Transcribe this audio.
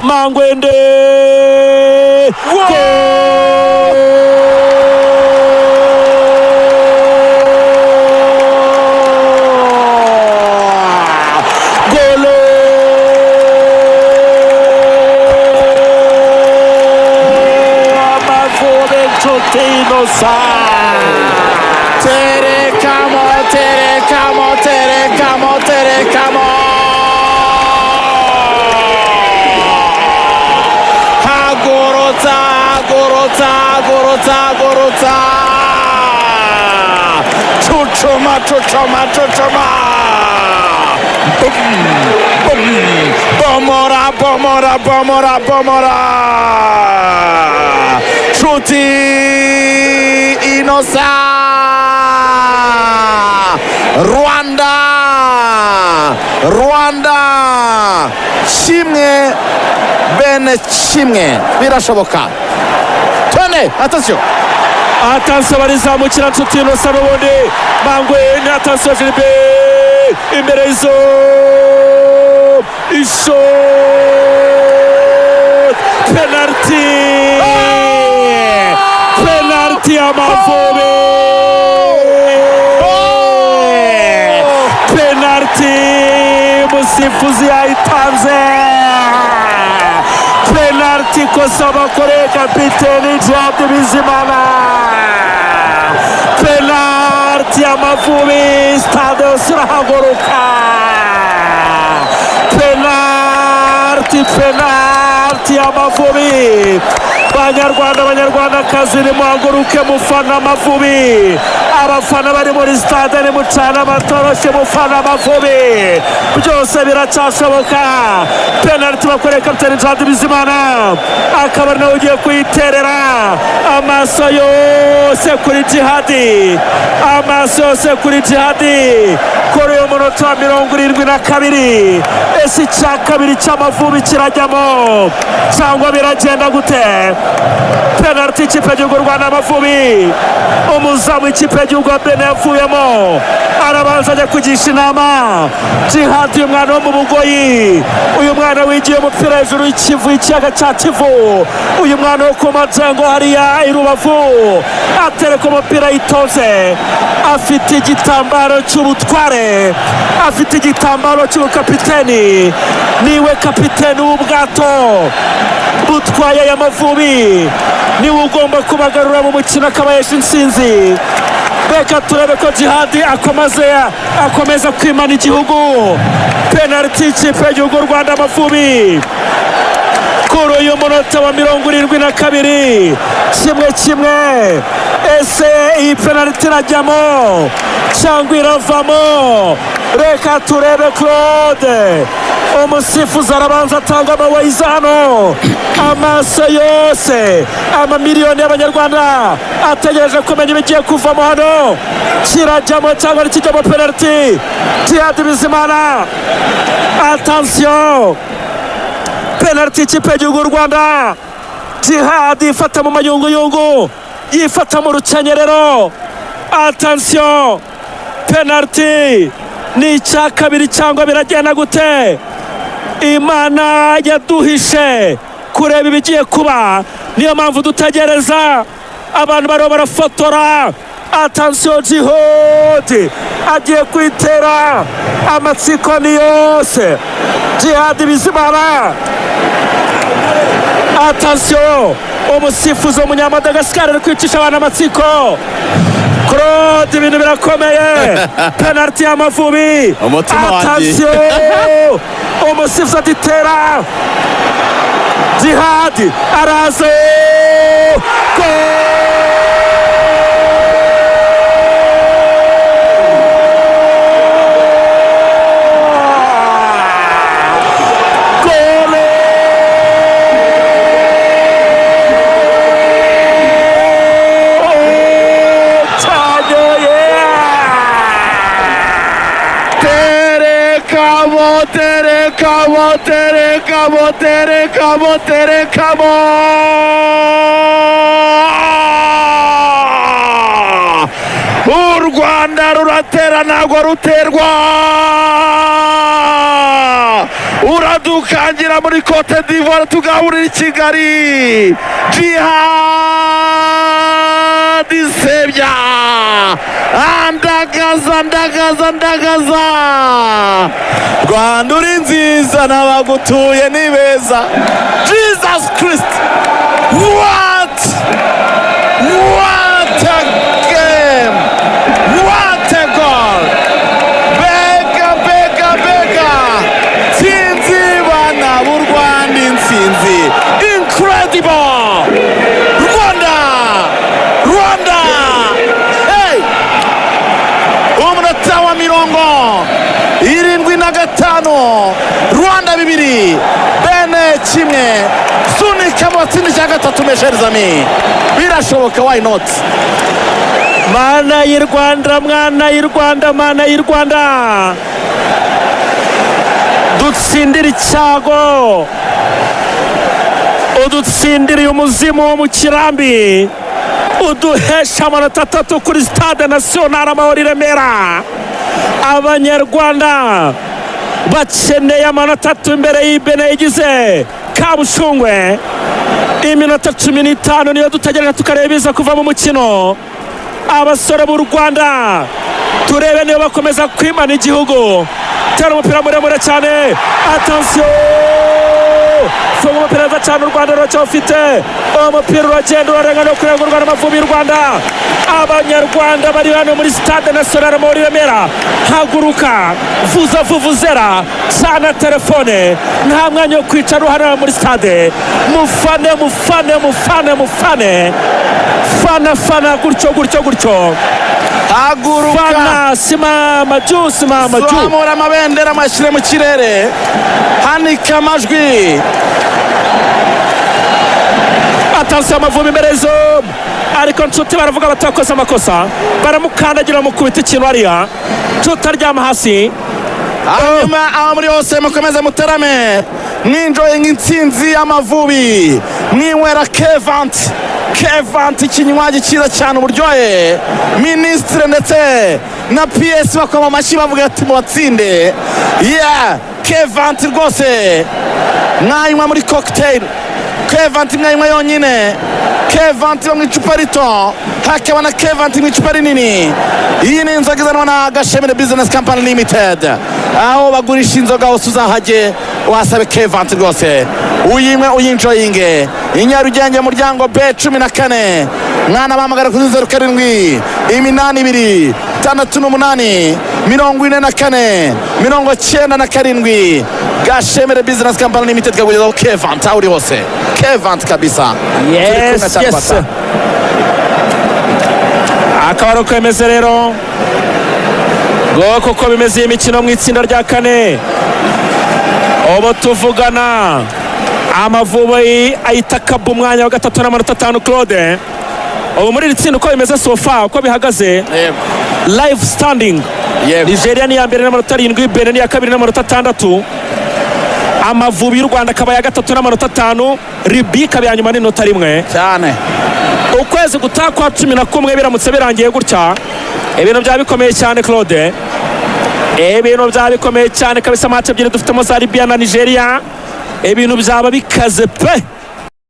Mangwende Terekamo Gorota Chuchoma Bomora Chuti Inosa Rwanda Shimwe bene Shimwe birashoboka Tone attention barizamukira Nshuti Innocent n'ubundi Mangwende attention Gilbert imbere y'izo penalty Amavubi penalty musifuzi yayitanze penalty kosa bakoreye kapiteni Djihad Bizimana penalty Amavubi stade usirahaguruka penalty Amavubi Banyarwandakazi nimuhaguruke mufana Amavubi abafana bari muri stade nimucana amatoroshi mufana Amavubi byose biracyashoboka penalty bakoreye kapiteni Djihad Bizimana akaba nawe ugiye kuyiterera amaso yose kuri Djihad kuri uyu munota wa 72 ese icya kabiri cy'Amavubi kirajyamo cyangwa biragenda gute penalty ikipe y'igihugu Rwanda Amavubi umuzamu ikipe y'igihugu Benin yavuyemo arabanza ajya kugisha inama Djihad umwana wo mu Bugoyi uyu mwana wigiye umupira hejuru y'ikivu ikiyaga cya Kivu uyu mwana wo ku Majengo hariya i Rubavu atereka umupira yitonze afite igitambaro cy'ubutware afite igitambaro cy'ubukapiteni niwe kapiteni w'ubwato butwaye aya Amavubi niwe ugomba kubagarura mu mukino akabayesha intsinzi reka turebe ko Djihad akomeza kwimana igihugu penalty ikipe y'igihugu Rwanda Amavubi kuri uyu munota wa 72 kimwe ese iyi penalty irajyamo cyangwa iravamo reka turebe Claude umusifuzi arabanza atanga amawayiza hano amaso yose amamiliyoni y'abanyarwanda ategereje kumenya ibigiye kuvamo hano kirajyamo cyangwa ntikijyamo penalty Djihad Bizimana attention penalty ikipe y'igihugu Rwanda Djihad ifata mu mayunguyungu yifata mu rukenyerero attention penalty ni icya kabiri cyangwa biragenda gute Imana yaduhishe kureba ibigiye kuba niyo mpamvu dutegereza abantu bariho barafotora attention Djihad agiye kwitera amatsiko ni yose Djihad Bizimana attention umusifuzi w'umunyamadagascar ari kwicisha abantu amatsiko Claude ibintu birakomeye penalty y'Amavubi attention umusifuzi atitera Djihad araze Terekamo u Rwanda ruratera ntabwo ruterwa uradukangira muri Cote d'Ivoire tugahurira i Kigali. Jihad Sebya ndagaza Rwanda uri nziza n'abagutuye ni beza. Jesus Christ, what a game, what a goal. Bega tsinzi bana b'u Rwanda, intsinzi incredible. Rwanda hey, umunota wa 75, Rwanda 2 Benin 1. Sunika mu batsinda cya gatatu mesherizami, birashoboka, why not? Mana y'u Rwanda, mwana y'u Rwanda, mana y'u Rwanda, dutsindira icyago, udutsindiriye umuzimu wo mu kirambi, uduhesha amanota 3 kuri stade national Amahoro i Remera. Abanyarwanda bakeneye amanota 3 imbere y'Benin igize Kabushungwe. Iminota 15 niyo dutegereje tukareba biza kuva mu mukino. Abasore b'u Rwanda turebe niyo bakomeza kwimana igihugu. Tera umupira muremure cyane, attention, funga umupira neza cyane, u Rwanda ruracyafite umupira, uragenda urarenga no kurengurwa n'Amavubi y'u Rwanda. Abanyarwanda bari hano muri stade national Amahoro i Remera, haguruka, vuza vuvuzera, sana telefone, nta mwanya wo kwicara hano muri stade. Mufane fana gutyo, haguruka, fana, simama juu, zamura amabendera mashyire mu kirere, hanika amajwi. Atansi Amavubi imbere zo, ariko nshuti baravuga batakoze amakosa, baramukandagira mu kubita ikintu hariya, tutaryama hasi. Hanyuma aho muri hose mukomeze muterame, mwinjoying intsinzi y'Amavubi, mwinywera Kevant ikinywaji cyiza cyane, uburyohe. Minisitiri ndetse na PS bakoma amashyi bavuga ati mubatsinde. Kevant rwose mwanywa muri cocktail, Kevant mwanywa yonyine, Kevant mu icupa rito, hakaba na Kevant mu icupa rinini. Iyi ni inzoga izanwa na Gashemire Business Company Limited, aho bagurisha inzoga hose uzahajye wasabe Kevant rwose uyinywe uyinjoyinge. Inyarugenge muryango B14, mwana bahamagara kuri 07 82 68 44 97. Gashemire Business Company Limited kagugezaho Kevant aho uri hose, Kevant kabisa. Yes. Akaba kwemeze rero ngo kuko bimeze imikino mu itsinda rya 4. Ubu tuvugana Amavubi ahita kabu umwanya wa 3 n'amanota 5. Claude, ubu muri iri tsinda uko bimeze sofa, uko bihagaze live standing, Nigeria ni ya mbere n'amanota 7, Benin ni ya kabiri n'amanota 6, Amavubi y'u Rwanda akaba ya 3 n'amanota 5, Libya ikaba ya nyuma n'inota 1 cyane. Ukwezi gutaha kwa 11 biramutse birangiye gutya, ibintu byaba bikomeye cyane Claude, ibintu byaba bikomeye cyane kabisa. Match ebyiri dufitemo za Libya na Nigeria, ibintu byaba bikaze pe.